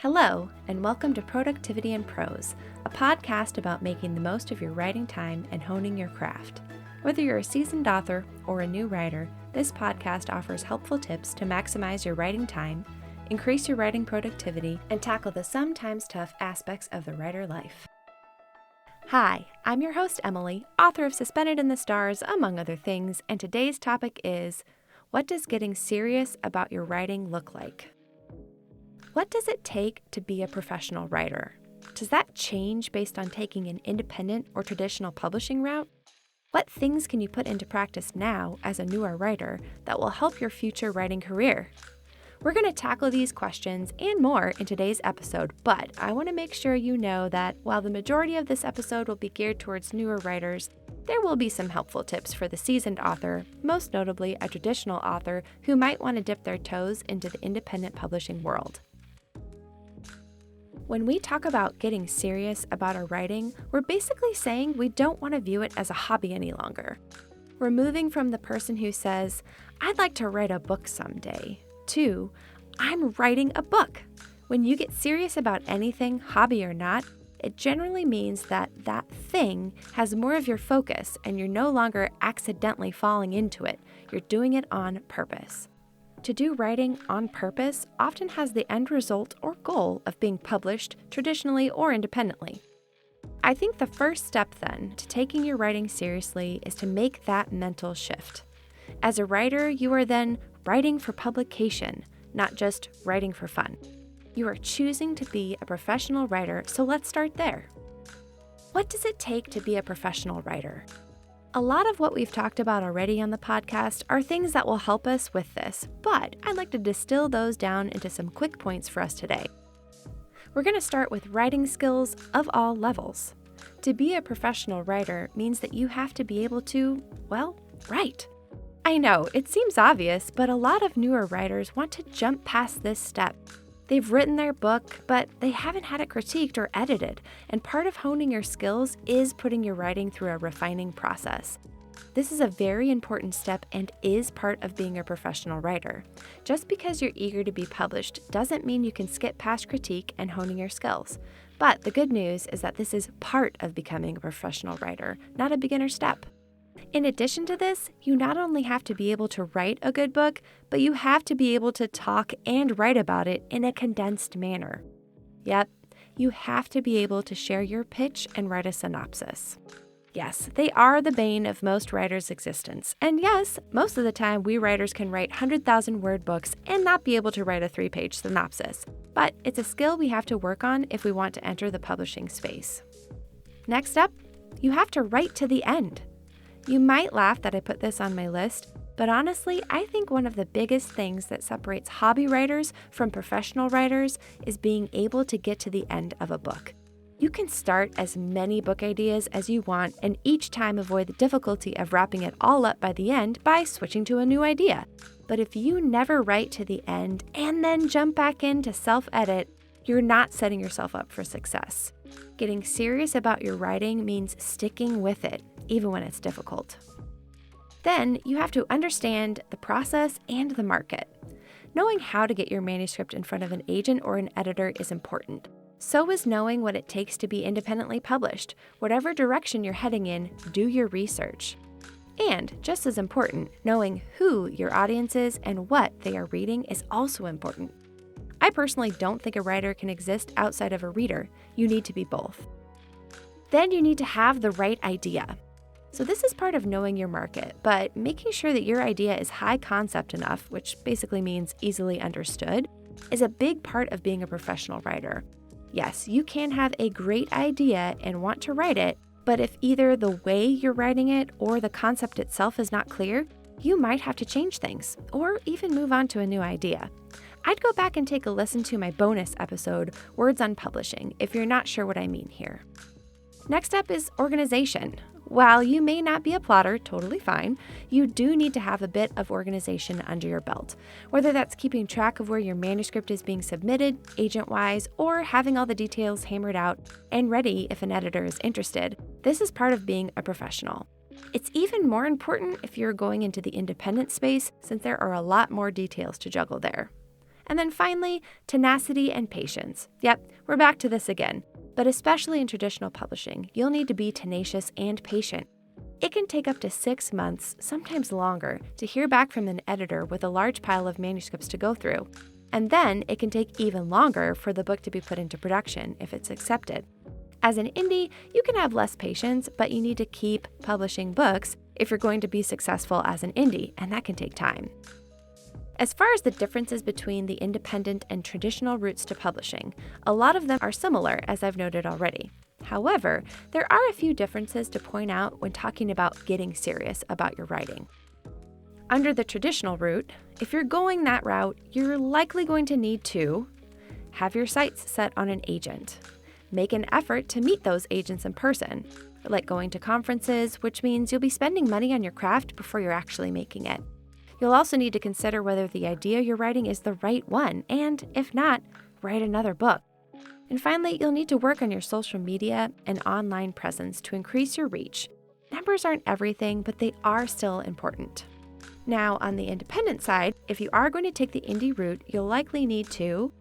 Hello, and welcome to Productivity in Prose, a podcast about making the most of your writing time and honing your craft. Whether you're a seasoned author or a new writer, this podcast offers helpful tips to maximize your writing time, increase your writing productivity, and tackle the sometimes tough aspects of the writer life. Hi, I'm your host, Emily, author of Suspended in the Stars, among other things, and today's topic is, what does getting serious about your writing look like? What does it take to be a professional writer? Does that change based on taking an independent or traditional publishing route? What things can you put into practice now as a newer writer that will help your future writing career? We're going to tackle these questions and more in today's episode, but I want to make sure you know that while the majority of this episode will be geared towards newer writers, there will be some helpful tips for the seasoned author, most notably a traditional author who might want to dip their toes into the independent publishing world. When we talk about getting serious about our writing, we're basically saying we don't want to view it as a hobby any longer. We're moving from the person who says, I'd like to write a book someday, to, I'm writing a book. When you get serious about anything, hobby or not, it generally means that that thing has more of your focus and you're no longer accidentally falling into it. You're doing it on purpose. To do writing on purpose often has the end result or goal of being published traditionally or independently. I think the first step then to taking your writing seriously is to make that mental shift. As a writer, you are then writing for publication, not just writing for fun. You are choosing to be a professional writer, so let's start there. What does it take to be a professional writer? A lot of what we've talked about already on the podcast are things that will help us with this, but I'd like to distill those down into some quick points for us today. We're going to start with writing skills of all levels. To be a professional writer means that you have to be able to, write. I know, it seems obvious, but a lot of newer writers want to jump past this step. They've written their book, but they haven't had it critiqued or edited, and part of honing your skills is putting your writing through a refining process. This is a very important step and is part of being a professional writer. Just because you're eager to be published doesn't mean you can skip past critique and honing your skills. But the good news is that this is part of becoming a professional writer, not a beginner step. In addition to this, you not only have to be able to write a good book, but you have to be able to talk and write about it in a condensed manner. Yep, you have to be able to share your pitch and write a synopsis. Yes, they are the bane of most writers' existence. And yes, most of the time we writers can write 100,000-word books and not be able to write a 3-page synopsis. But it's a skill we have to work on if we want to enter the publishing space. Next up, you have to write to the end. You might laugh that I put this on my list, but honestly, I think one of the biggest things that separates hobby writers from professional writers is being able to get to the end of a book. You can start as many book ideas as you want and each time avoid the difficulty of wrapping it all up by the end by switching to a new idea. But if you never write to the end and then jump back in to self-edit, you're not setting yourself up for success. Getting serious about your writing means sticking with it, even when it's difficult. Then you have to understand the process and the market. Knowing how to get your manuscript in front of an agent or an editor is important. So is knowing what it takes to be independently published. Whatever direction you're heading in, do your research. And just as important, knowing who your audience is and what they are reading is also important. I personally don't think a writer can exist outside of a reader. You need to be both. Then you need to have the right idea. So this is part of knowing your market, but making sure that your idea is high concept enough, which basically means easily understood, is a big part of being a professional writer. Yes, you can have a great idea and want to write it, but if either the way you're writing it or the concept itself is not clear, you might have to change things or even move on to a new idea. I'd go back and take a listen to my bonus episode, Words on Publishing, if you're not sure what I mean here. Next up is organization. While you may not be a plotter, totally fine, you do need to have a bit of organization under your belt. Whether that's keeping track of where your manuscript is being submitted, agent-wise, or having all the details hammered out and ready if an editor is interested, this is part of being a professional. It's even more important if you're going into the independent space, since there are a lot more details to juggle there. And then finally, tenacity and patience. Yep, we're back to this again. But especially in traditional publishing, you'll need to be tenacious and patient. It can take up to 6 months, sometimes longer, to hear back from an editor with a large pile of manuscripts to go through. And then it can take even longer for the book to be put into production if it's accepted. As an indie, you can have less patience, but you need to keep publishing books if you're going to be successful as an indie, and that can take time. As far as the differences between the independent and traditional routes to publishing, a lot of them are similar, as I've noted already. However, there are a few differences to point out when talking about getting serious about your writing. Under the traditional route, if you're going that route, you're likely going to need to have your sights set on an agent. Make an effort to meet those agents in person, like going to conferences, which means you'll be spending money on your craft before you're actually making it. You'll also need to consider whether the idea you're writing is the right one, and if not, write another book. And finally, you'll need to work on your social media and online presence to increase your reach. Numbers aren't everything, but they are still important. Now, on the independent side, if you are going to take the indie route, you'll likely need to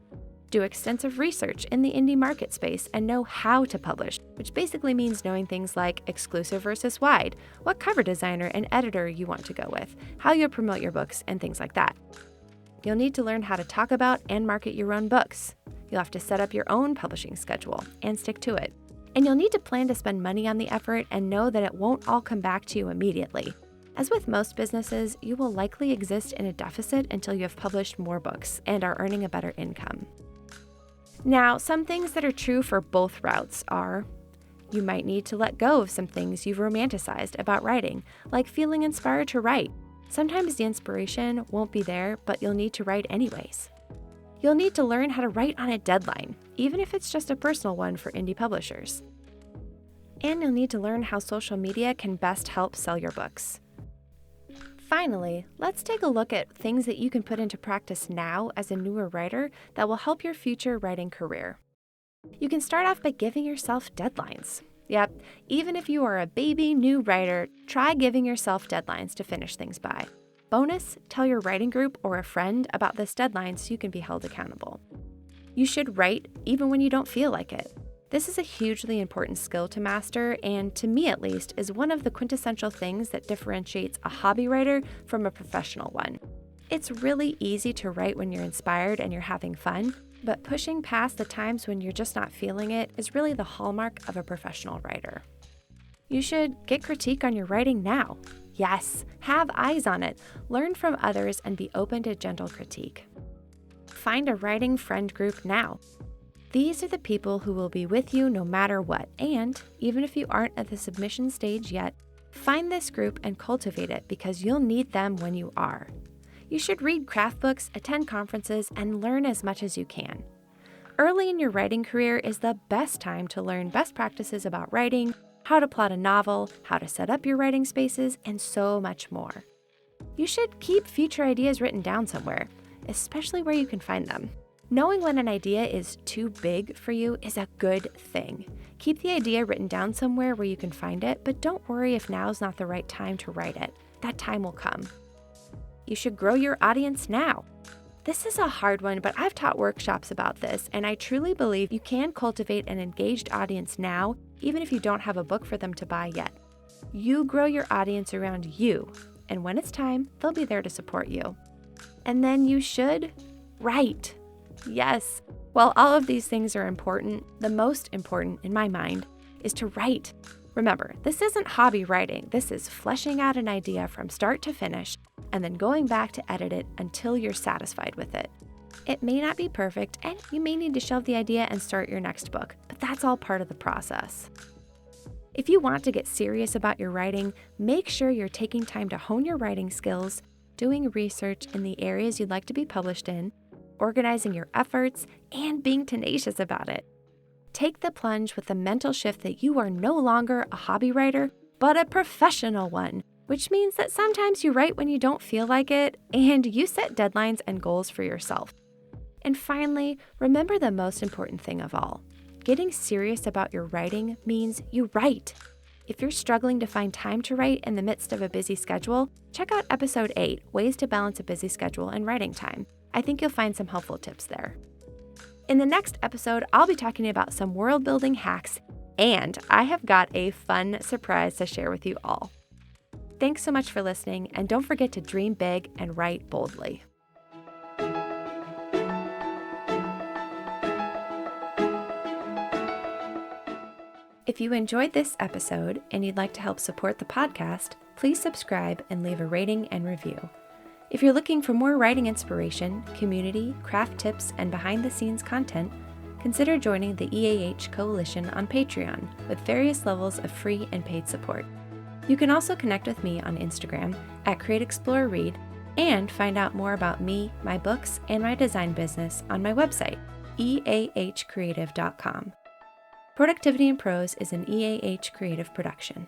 do extensive research in the indie market space and know how to publish, which basically means knowing things like exclusive versus wide, what cover designer and editor you want to go with, how you'll promote your books, and things like that. You'll need to learn how to talk about and market your own books. You'll have to set up your own publishing schedule and stick to it. And you'll need to plan to spend money on the effort and know that it won't all come back to you immediately. As with most businesses, you will likely exist in a deficit until you have published more books and are earning a better income. Now, some things that are true for both routes are you might need to let go of some things you've romanticized about writing, like feeling inspired to write. Sometimes the inspiration won't be there, but you'll need to write anyways. You'll need to learn how to write on a deadline, even if it's just a personal one for indie publishers. And you'll need to learn how social media can best help sell your books. Finally, let's take a look at things that you can put into practice now as a newer writer that will help your future writing career. You can start off by giving yourself deadlines. Yep, even if you are a baby new writer, try giving yourself deadlines to finish things by. Bonus, tell your writing group or a friend about this deadline so you can be held accountable. You should write even when you don't feel like it. This is a hugely important skill to master, and to me at least, is one of the quintessential things that differentiates a hobby writer from a professional one. It's really easy to write when you're inspired and you're having fun, but pushing past the times when you're just not feeling it is really the hallmark of a professional writer. You should get critique on your writing now. Yes, have eyes on it, learn from others, and be open to gentle critique. Find a writing friend group now. These are the people who will be with you no matter what, and even if you aren't at the submission stage yet, find this group and cultivate it because you'll need them when you are. You should read craft books, attend conferences, and learn as much as you can. Early in your writing career is the best time to learn best practices about writing, how to plot a novel, how to set up your writing spaces, and so much more. You should keep future ideas written down somewhere, especially where you can find them. Knowing when an idea is too big for you is a good thing. Keep the idea written down somewhere where you can find it, but don't worry if now's not the right time to write it. That time will come. You should grow your audience now. This is a hard one, but I've taught workshops about this, and I truly believe you can cultivate an engaged audience now, even if you don't have a book for them to buy yet. You grow your audience around you, and when it's time, they'll be there to support you. And then you should write. Yes, while all of these things are important, the most important in my mind is to write. Remember, this isn't hobby writing. This is fleshing out an idea from start to finish and then going back to edit it until you're satisfied with it. It may not be perfect, and you may need to shelve the idea and start your next book, but that's all part of the process. If you want to get serious about your writing, make sure you're taking time to hone your writing skills, doing research in the areas you'd like to be published in, organizing your efforts, and being tenacious about it. Take the plunge with the mental shift that you are no longer a hobby writer, but a professional one, which means that sometimes you write when you don't feel like it, and you set deadlines and goals for yourself. And finally, remember the most important thing of all. Getting serious about your writing means you write. If you're struggling to find time to write in the midst of a busy schedule, check out episode 8, Ways to Balance a Busy Schedule and Writing Time. I think you'll find some helpful tips there. In the next episode, I'll be talking about some world-building hacks, and I have got a fun surprise to share with you all. Thanks so much for listening, and don't forget to dream big and write boldly. If you enjoyed this episode and you'd like to help support the podcast, please subscribe and leave a rating and review. If you're looking for more writing inspiration, community, craft tips, and behind-the-scenes content, consider joining the EAH Coalition on Patreon with various levels of free and paid support. You can also connect with me on Instagram at CreateExploreRead and find out more about me, my books, and my design business on my website, eahcreative.com. Productivity in Prose is an EAH Creative production.